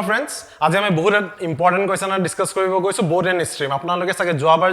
friends, আজি আমি বহুত ইম্পৰ্টেন্ট কোৱেশ্চন ডিসকাস কৰিব গৈছো বোট এণ্ড ষ্ট্ৰীম আপোনালোকে সাকে যোৱাবাৰ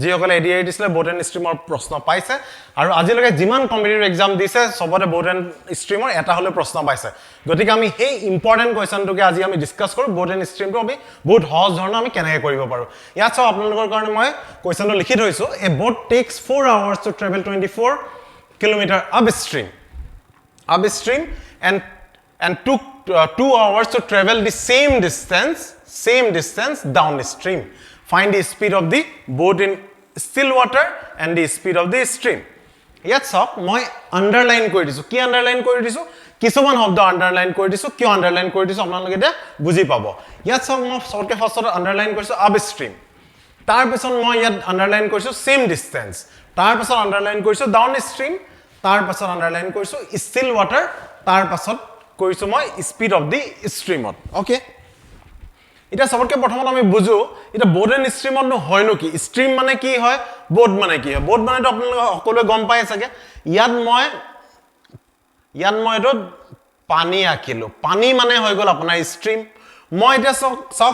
যিসকলে ADRE দিছিলে বোট এণ্ড ষ্ট্ৰীমৰ প্ৰশ্ন পাইছে আৰু আজিলৈকে যিমান কম্পিটিটিভ এক্সাম দিছে সবতে বোট এণ্ড ষ্ট্ৰীমৰ এটা হলে প্ৰশ্ন পাইছে গতিকে আমি সেই ইম্পৰ্টেন্ট কোৱেশ্চনটোকে আজি আমি ডিসকাস কৰো বোট এণ্ড ষ্ট্ৰীমটো আমি বহুত সহজ ধৰণে আমি কেনেকৈ কৰিব পাৰো ইয়াত সব আপোনালোকৰ কাৰণে মই কোৱেশ্চনটো লিখি থৈছো এ boat takes 4 hours to travel 24 kilometer upstream and took 2 hours to travel the same distance downstream. Find the speed of the boat in still water and the speed of the stream. Yes, sir. I underline kori disu. Ki underline kori disu? Kisuman shobd underline kori disu. Kyo underline kori disu? Apnalok eta buji pabo. Yes, sir. I short ke first underline korisu upstream. Tar pichon moi yat underline korisu same distance. Tar pichon underline korisu downstream. Tar pichon underline korisu still water. Tar pichon কইছো মই speed of the স্ট্ৰীমত okay এটা সবতকে প্ৰথমত আমি বুজো এটা boat and স্ট্ৰীমত ন হয় নকি স্ট্ৰীম মানে কি হয় বোট মানে কি হয় বোট মানে তো আপোনালোকে সকলোৱে গম পাই আছে ইয়াত মই এটো পানী আকিলো পানী মানে হৈ গল আপোনাৰ স্ট্ৰীম মই এটা সব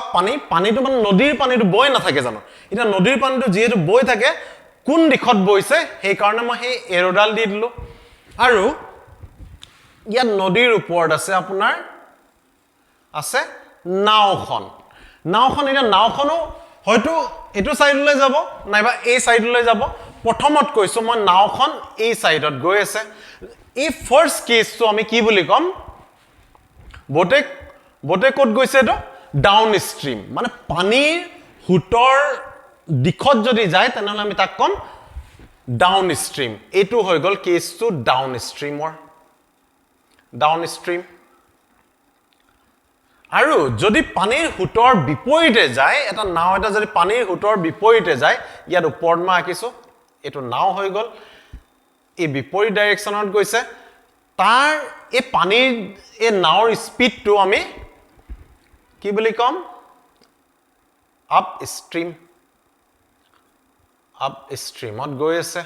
পানীটো মানে নদীৰ পানীটো বৈ না থাকে জানো এটা নদীৰ পানীটো যেহেতু বৈ থাকে কোন দিশত বৈছে সেই কাৰণে মই সেই এৰোডাল দি দিলো আৰু ইয়াত নদীৰ ওপৰত আছে আপোনাৰ আছে নাওখন এটা নাওখনো হয়তো এটো সাইডলৈ যাব নাইবা এই সাইডলৈ যাব প্ৰথমত কৈছো মই নাওখন এই সাইডত গৈ আছে এই ফাৰ্স্ট কেছটো আমি কি বুলি কম bote ক'ত গৈছে এটো ডাউন ষ্ট্ৰীম মানে পানীৰ হুটৰ দিশত যদি যায় তেনেহলে আমি তাক কম ডাউন ষ্ট্ৰীম এটো হৈ গল কেছটো ডাউন ষ্ট্ৰীমৰ downstream আৰু যদি পানীৰ হুটৰ বিপৰীতে যায় এটা নাও এটা যদি পানীৰ হুটৰ বিপৰীতে যায় ইয়াৰ ওপৰত মই আকিছো এটো নাও হৈ গল এই বিপৰীত ডাইৰেকচনত গৈছে তাৰ এই পানীৰ এই নাওৰ স্পিডটো আমি কি বুলি কম আপষ্ট্ৰীমত গৈ আছে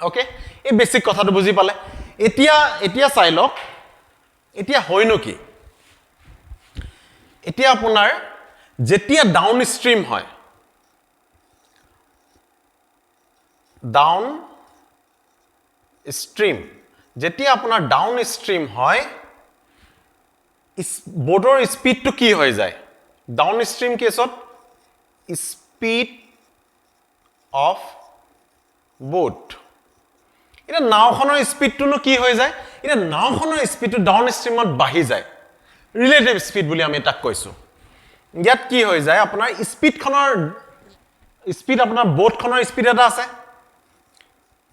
ওকে এই বেসিক কথাটো বুজি পালে এতিয়া চাই লওক এতিয়া হয় নকি এতিয়া আপোনাৰ যেতিয়া ডাউন ষ্ট্ৰীম হয় যেতিয়া আপোনাৰ ডাউন ষ্ট্ৰীম হয় বোটৰ স্পিডটো কি হৈ যায় ডাউন ষ্ট্ৰীম কেছত স্পিড অফ বোট এটা নাওখনৰ স্পিডটো নো কি হৈ যায় এটা নাওখনৰ স্পিডটো ডাউন ষ্ট্ৰীমত বাঢ়ি যায় ৰিলেটিভ স্পিড বুলি আমি তাক কৈছো ইয়াত কি হৈ যায় আপোনাৰ স্পিড আপোনাৰ বোটখনৰ স্পিড এটা আছে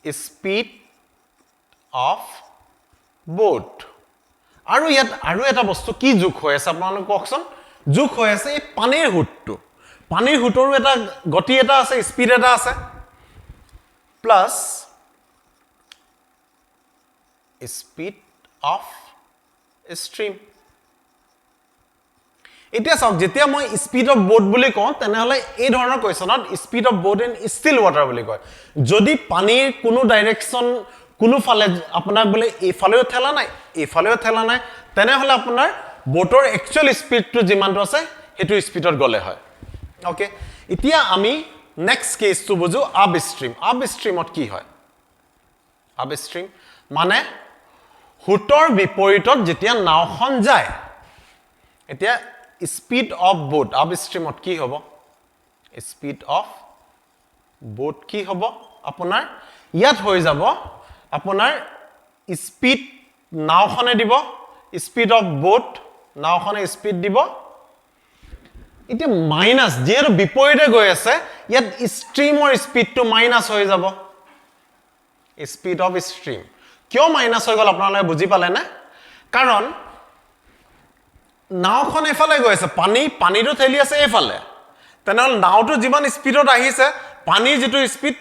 স্পিড অফ বোট আৰু ইয়াত আৰু এটা বস্তু কি যোগ হৈ আছে আপোনালোক কওকচোন যোগ হৈ আছে এই পানীৰ হুটৰো এটা গতি এটা আছে স্পিড এটা আছে প্লাস speed of stream এতিয়া সব যেতিয়া মই স্পিড অফ বোট বুলি কওঁ তেনেহলে এই ধৰণৰ কোৱেশ্চনত speed of boat in still water বুলি কয় যদি পানীৰ কোনো ডাইৰেকচন কোনো ফালে আপোনাৰ বলে এইফালেও ঠেলা নাই তেনেহলে আপোনাৰ বোটৰ একচুয়াল স্পিডটো যিমানটো আছে হেতু স্পিডত গলে হয় ওকে এতিয়া আমি নেক্সট কেছটো বুজো আপষ্ট্ৰীমত কি হয় আপষ্ট্ৰীম মানে হুটৰ বিপৰীতত যেতিয়া নাওখন যায় এতিয়া স্পিড অফ বোট আপষ্ট্ৰীমত কি হ'ব স্পিড অফ বোট কি হ'ব আপোনাৰ ইয়াত হৈ যাব আপোনাৰ স্পিড নাওখনে দিব স্পিড অফ বোট নাওখনে স্পিড দিব এতিয়া মাইনাস যেহেতু বিপৰীতে গৈ আছে ইয়াত ষ্ট্ৰীমৰ স্পিডটো মাইনাস হৈ যাব স্পিড অফ ষ্ট্ৰীম কিয় মাইনাস হৈ গল আপোনালোকে বুজি পালে না কাৰণ নাওখন এফালে গৈ আছে পানীটো ঠেলি আছে এফালে তেনেহলে নাওটো যিমান স্পিডত আহিছে পানীৰ যেটো স্পিড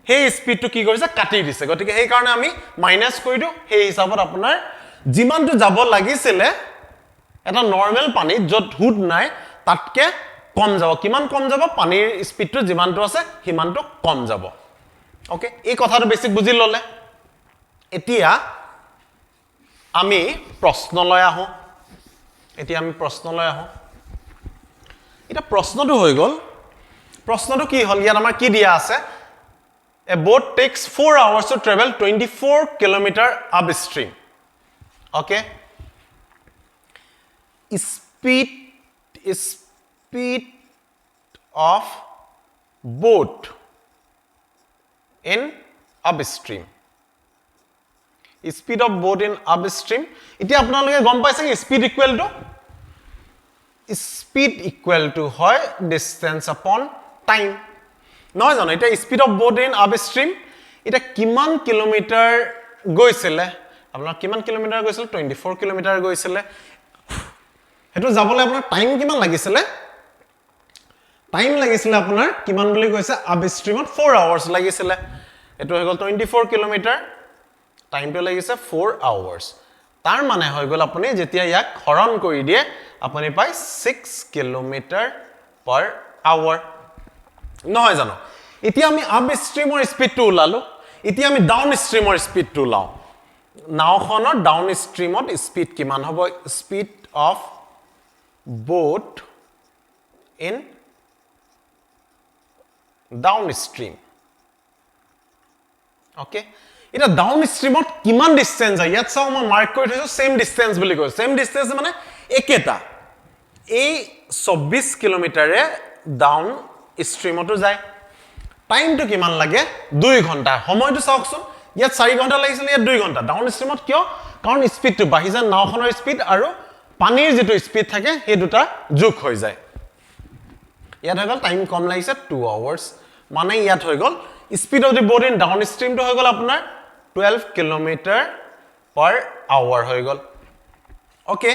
সেই স্পিডটো কি কৰিছে কাটি দিছে গতিকে সেই কাৰণে আমি মাইনাস কৰি দিও সেই হিচাপত আপোনাৰ যিমানটো যাব লাগিছিলে এটা নৰমাল পানী যত হুড নাই তাতকে কম যাব কিমান কম যাব পানীৰ স্পিডটো যিমানটো আছে হিমানটো কম যাব ওকে এই কথাটো বেছিক বুজি ললে এতিয়া আমি প্ৰশ্নলৈ আহো এতিয়া আমি প্ৰশ্নলৈ আহো এটা প্ৰশ্নটো হৈ গল প্ৰশ্নটো কি হল ইয়াত আমাৰ কি দিয়া আছে A boat takes 4 hours to travel 24 kilometer upstream. Okay. Speed of boat in upstream. Speed of boat in upstream. Iti apnaloke gom paise ki speed equal to hoy distance upon time. নহয় জানো এটা speed of boat in আপস্ট্ৰীম এটা কিমান kilometre গৈছিলে আপোনাৰ কিমান kilometre গৈছিল 24 kilometre গৈছিলে হেতু যাবলৈ আপোনাৰ টাইম কিমান লাগিছিলে আপোনাৰ কিমান বুলি কৈছে আপস্ট্ৰীমত 4 আৱাৰ্স লাগিছিলে এটো হৈ গল 24 কিলোমিটাৰ টাইমটো লাগিছে 4 আৱাৰ্স তাৰ মানে হৈ গল আপুনি যেতিয়া ইয়াক হৰণ কৰি দিয়ে আপুনি পায় 6 কিলোমিটাৰ পাৰ আৱাৰ নহয় জানো এতিয়া আমি আপ ষ্ট্ৰীমৰ স্পিডটো উলালো এতিয়া আমি ডাউন ষ্ট্ৰীমৰ স্পিডটো উলাও নাওখনৰ ডাউন ষ্ট্ৰীমত স্পিড কিমান হ'ব speed of boat in downstream okay এটা ডাউন ষ্ট্ৰীমত কিমান ডিসটেন্স হয় ইয়াত চাও মই মাৰ্ক কৰি থৈছো সেম ডিসটেন্স বুলি কয় সেম ডিসটেন্স মানে একেটা এই 24 কিলোমিটাৰে ডাউন ষ্ট্ৰীমতো যায় টাইমটো কিমান লাগে 2 ঘন্টা সময়টো চাওকচোন ইয়াত 4 ঘন্টা লাগিছিল ইয়াত 2 ঘন্টা ডাউন ষ্ট্ৰীমত কিয় কাৰণ স্পিডটো বাঢ়ি যায় নাওখনৰ স্পিড আৰু পানীৰ যেটো স্পিড থাকে হে দুটা যোগ হৈ যায় ইয়াত হৈ গল টাইম কম লাগিছে 2 আৱাৰ্স মানে ইয়াত হৈ গল speed of the boat in down ষ্ট্ৰীমটো হৈ গল আপোনাৰ 12 কিলোমিটাৰ পাৰ আৱাৰ হৈ গল ওকে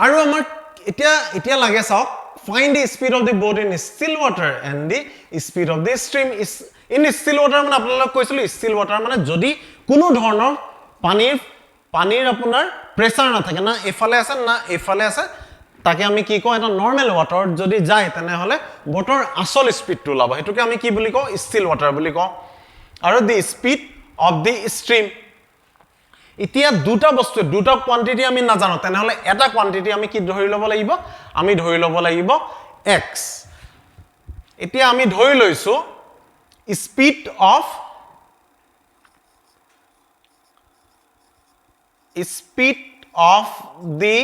আৰু আমাৰ এতিয়া লাগে চাওক find the speed of the boat in still water and the speed of the stream is in still water মানে আপোনালোক কৈছিল still water মানে যদি কোনো ধৰণৰ পানীৰ আপোনাৰ প্ৰেসাৰ না থাকে না এফালে আছে না এফালে আছে তাকে আমি কি কওঁ এটা নরমাল ওয়াটার যদি যায় তেনে হলে বোটৰ আসল স্পিডটো লাভ হেতুকে আমি কি বুলি কওঁ still water বুলি কওঁ আৰু the speed of the stream এতিয়া দুটা বস্তু দুটা কোয়ান্টিটি আমি না জানো তেনে হলে এটা কোয়ান্টিটি আমি কি ধৰি লব লাগিব আমি ধৰি লব লাগিব x এতিয়া আমি ধৰি লৈছো স্পিড অফ দি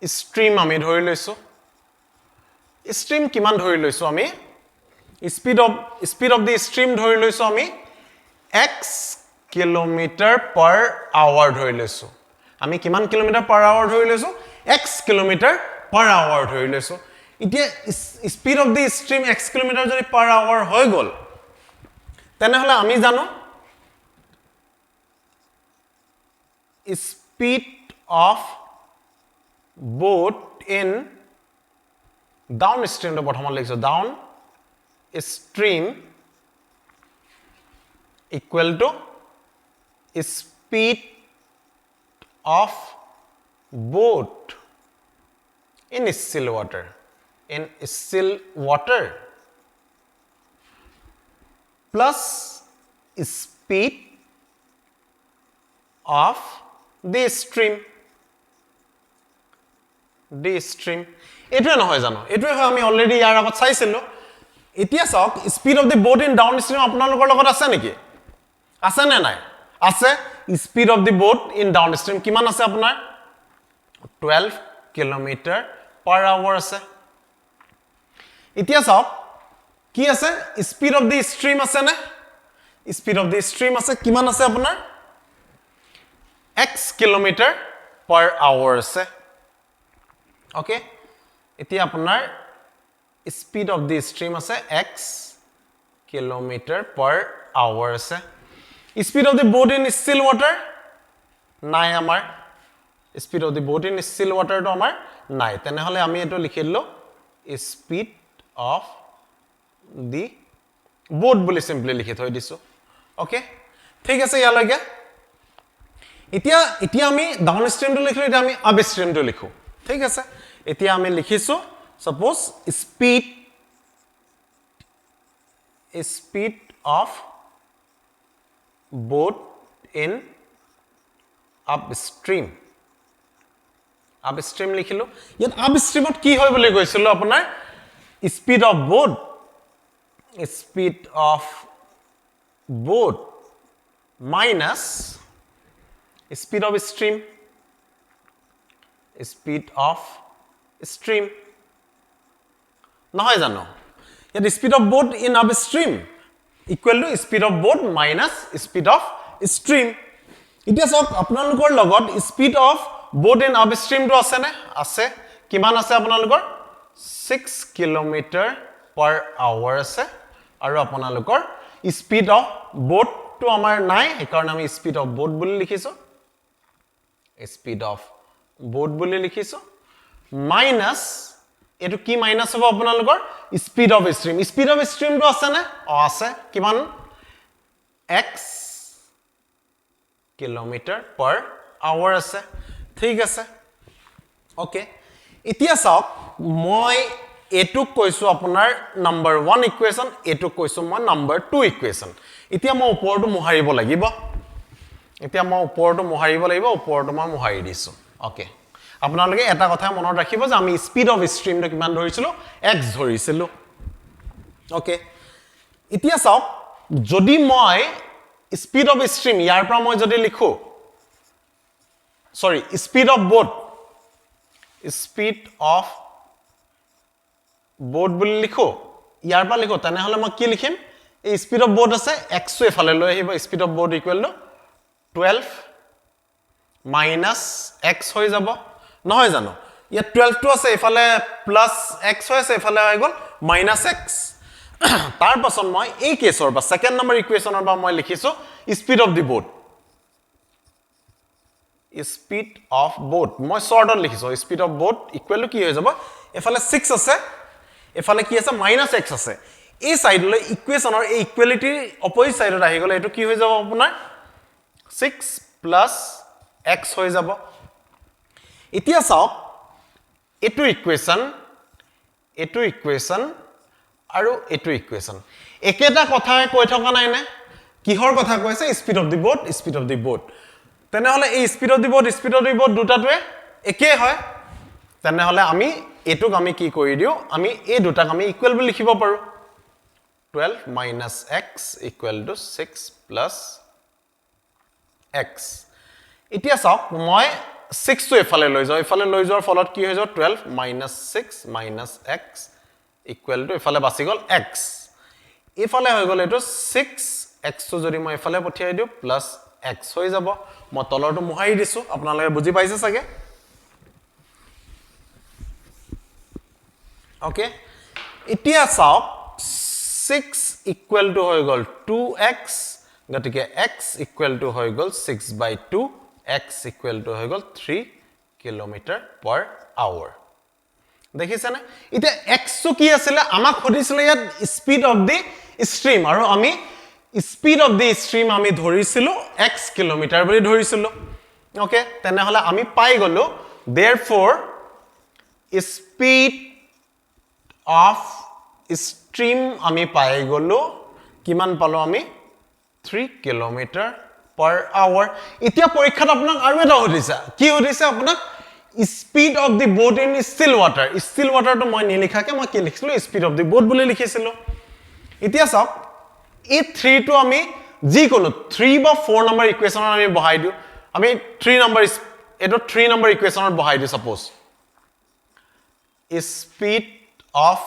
stream আমি ধৰি লৈছো stream কিমান ধৰি লৈছো আমি speed of the stream ধৰি লৈছো আমি x কিলোমিটাৰ পাৰ আৱাৰ ধৰি লৈছো আমি কিমান কিলোমিটাৰ পাৰ আৱাৰ ধৰি লৈছো x কিলোমিটাৰ পাৰ আৱাৰ ধৰি লৈছো এতিয়া speed of the stream x kilometre যদি পাৰ আৱাৰ হৈ গল তেনে হলে আমি জানো speed of boat in down ষ্ট্ৰীমটো প্ৰথমত লিখিছো down stream equal to speed of boat in still water plus speed of the stream এটোৱে নহয় জানো এটোৱে হয় আমি অলৰেডি ইয়াৰ আগত চাইছিলো এতিয়া চাওক speed of the boat in down stream আপোনালোকৰ লগত আছে নেকি আছে নে নাই আছে speed of the boat in down stream কিমান আছে আপোনাৰ 12 কিলোমিটাৰ পাৰ আৱাৰ আছে এতিয়া চাওক কি আছে স্পিড অফ দি ষ্ট্ৰীম আছে নে স্পিড অফ দি ষ্ট্ৰীম আছে কিমান আছে আপোনাৰ x কিলোমিটাৰ পাৰ আৱাৰ আছে ওকে এতিয়া আপোনাৰ স্পিড অফ দি ষ্ট্ৰীম আছে x কিলোমিটাৰ পাৰ আৱাৰ আছে speed of the boat in still water নাই আমাৰ speed of the boat in still water to আমাৰ নাই তেনে হলে আমি এটো লিখিলো speed of the boat বুলি simply লিখি থৈ দিছো ওকে ঠিক আছে ইয়ালৈকে এতিয়া আমি ডাউন ষ্ট্ৰীমটো লিখিলো এতিয়া আমি আপ ষ্ট্ৰীমটো লিখো ঠিক আছে এতিয়া আমি লিখিছো suppose speed of boat in upstream upstream লিখিলো ইয়াত আপষ্ট্ৰীমত কি হয় বুলি কৈছিলো আপোনাৰ speed of boat minus speed of stream নহয় জানো ইয়াত speed of boat in upstream equal to speed of boat minus speed of stream এতিয়া চাওক আপোনালোকৰ লগত স্পীড অফ বোট ইন আপষ্ট্ৰীমটো আছে নে আছে কিমান আছে আপোনালোকৰ 6 কিলোমিটাৰ পাৰ আৱাৰ আছে আৰু আপোনালোকৰ স্পীড অফ বোটটো আমাৰ নাই সেইকাৰণে আমি স্পীড অফ বোট বুলি লিখিছো মাইনাস এটো কি মাইনাস হ'ব আপোনালোকৰ স্পীড অফ ষ্ট্ৰীমটো আছে নে আছে কিমান x কিলোমিটাৰ পাৰ আৱাৰ আছে ঠিক আছে ওকে এতিয়া চাওক মই এটু কৈছো আপোনাৰ নাম্বাৰ 1 ইকুৱেচন এটু কৈছো মই নাম্বাৰ 2 ইকুৱেচন এতিয়া মই ওপৰটো মোহাৰিব লাগিব ওপৰটো মই মোহাৰি দিছো ওকে আপোনালোকে এটা কথা মনত ৰাখিব যে আমি স্পীড অফ ষ্ট্ৰীমটো কিমান ধৰিছিলো x ধৰিছিলো ওকে এতিয়া চাওক যদি মই স্পীড অফ ষ্ট্ৰীম ইয়াৰ পৰা মই যদি লিখো সৰি স্পীড অফ বোট বুলি লিখো ইয়াৰ পৰা লিখো তেনেহলে মই কি লিখিম এই স্পীড অফ বোট আছে x এফালে লৈ আহিব speed of boat equal to 12 minus x হৈ যাব নহয় জানো ইয়াত 12 টো আছে এফালে প্লাস x হৈ আছে এফালে হৈ গল মাইনাস x তাৰ পাছত মই এই কেছৰ বা সেকেন্ড নম্বৰ ইকুৱেচনৰ পৰা মই লিখিছো স্পীড অফ দি বোট মই শৰ্টত লিখিছো speed of boat equal to কি হৈ যাব এফালে 6 আছে এফালে কি আছে মাইনাস x আছে এই সাইডলৈ ইকুৱেচনৰ এই ইকুৱেলিটি অপজিট সাইডত আহি গলে এটো কি হৈ যাব আপোনাৰ 6 প্লাস x হৈ যাব এতিয়া চাওক এটো ইকুৱেচন আৰু এটো ইকুৱেচন একেটা কথা কৈ থকা নাই নে কিহৰ কথা কৈছে স্পীড অফ দি বোট তেনেহলে এই স্পীড অফ দি বোট দুটাটোৱে একে হয় তেনেহলে আমি এটুক আমি কি কৰি দিও আমি এই দুটাক আমি ইকুৱেল বুলি লিখিব পাৰো 12 minus x equal to 6 plus x এতিয়া চাওক মই 6 টো এফালে লৈ যোৱাৰ ফলত কি হৈ যাব 12 minus 6 minus x equal to এফালে বাছি গল x এফালে হৈ গল এটো 6 x টো যদি মই এফালে পঠিয়াই দিও প্লাস x হৈ যাব মই তলৰটো মোহাৰি দিছো আপোনালোকে বুজি পাইছে চাগে ওকে এতিয়া চাওক 6 equal to হৈ গল 2x গতিকে x equal to হৈ গল 6/2 x equal to হৈ গল 3 কিলোমিটাৰ পাৰ আৱাৰ দেখিছেনে এটা x টো কি আছিল আমাক খুদিছিল ইয়াত স্পীড অফ দি ষ্ট্ৰীম আৰু আমি স্পীড অফ দি ষ্ট্ৰীম আমি ধৰিছিলো x কিলোমিটাৰ বুলি ধৰিছিলো ওকে তেনেহলে আমি পাই গলো therefore স্পীড অফ ষ্ট্ৰীম আমি পাই গলো কিমান পালো আমি 3 কিলোমিটাৰ পাৰ আৱাৰ এতিয়া পৰীক্ষাত আপোনাক আৰু এটা সুধিছে কি সুধিছে আপোনাক speed of the boat in still ৱাটাৰটো মই নিলিখাকে মই কি লিখিছিলো স্পীড অফ দি বোট বুলি লিখিছিলো এতিয়া চাওক এই 3 টো আমি যি কোনো 3 বা 4 নম্বৰ ইকুৱেচনত আমি বহাই দিও আমি 3 নম্বৰ এটো 3 নম্বৰ ইকুৱেচনত বহাই দিও suppose speed of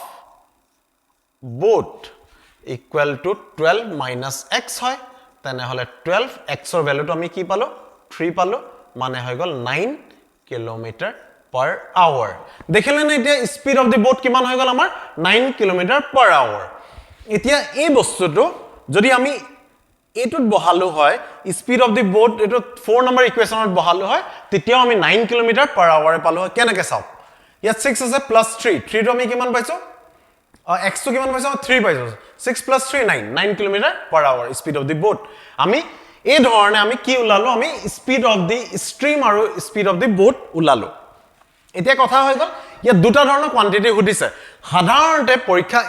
boat equal to 12 minus x হয় তেনেহলে 12 x ৰ ভ্যালুটো আমি কি পালো 3 পালো মানে হৈ গল 9 কিলোমিটাৰ পাৰ আৱাৰ দেখিলে না এতিয়া স্পীড অফ দি বোট কিমান হৈ গল আমাৰ 9 কিলোমিটাৰ পাৰ আৱাৰ এতিয়া এই বস্তুটো যদি আমি এটুত বহালো হয় স্পীড অফ দি বোট এটো 4 নম্বৰ ইকুৱেচনত বহালো হয় তেতিয়াও আমি 9 কিলোমিটাৰ পাৰ আৱাৰ পালো হয় কেনেকৈ চাও ইয়াত 6 আছে প্লাস 3 টো আমি কিমান পাইছো x to কিমান পাইছো 3 পাইছো 6 plus 3 9 kilometre per hour speed of the boat আমি এই ধৰণে আমি কি উলালো আমি স্পীড অফ দি ষ্ট্ৰীম আৰু স্পীড অফ দি বোট উলালো এতিয়া কথা হৈ গল ইয়া দুটা ধৰণৰ কোৱান্টিটি হুদিছে সাধাৰণতে পৰীক্ষা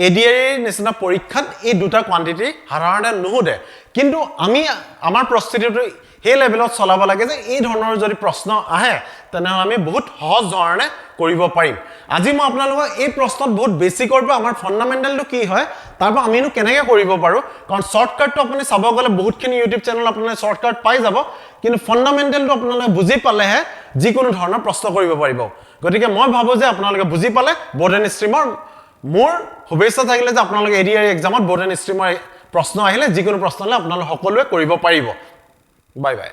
ADRE নিচিনা পৰীক্ষাত এই দুটা কোৱান্টিটি সাধাৰণতে নুহুদে কিন্তু আমি আমাৰ প্ৰস্তুতিটো সেই লেভেলত চলাব লাগে যে এই ধৰণৰ যদি প্ৰশ্ন আহে তেনেহ'লে আমি বহুত সহজ ধৰণে কৰিব পাৰিম আজি মই আপোনালোকক এই প্ৰশ্নত বহুত বেছিকৰ পৰা আমাৰ ফাণ্ডামেণ্টেলটো কি হয় তাৰ পৰা আমিনো কেনেকৈ কৰিব পাৰোঁ কাৰণ শ্বৰ্টকাটটো আপুনি চাব গ'লে বহুতখিনি ইউটিউব চেনেল আপোনালোকে শ্বৰ্টকাট পাই যাব কিন্তু ফাণ্ডামেণ্টেলটো আপোনালোকে বুজি পালেহে যিকোনো ধৰণৰ প্ৰশ্ন কৰিব পাৰিব গতিকে মই ভাবোঁ যে আপোনালোকে বুজি পালে বৰ্ড এণ্ড ষ্ট্ৰীমৰ মোৰ শুভেচ্ছা থাকিলে যে আপোনালোকে ADRE এক্সামত বৰ্ড এণ্ড ষ্ট্ৰীমৰ প্ৰশ্ন আহিলে যিকোনো প্ৰশ্ন হ'লে আপোনালোকে সকলোৱে কৰিব পাৰিব বাই বাই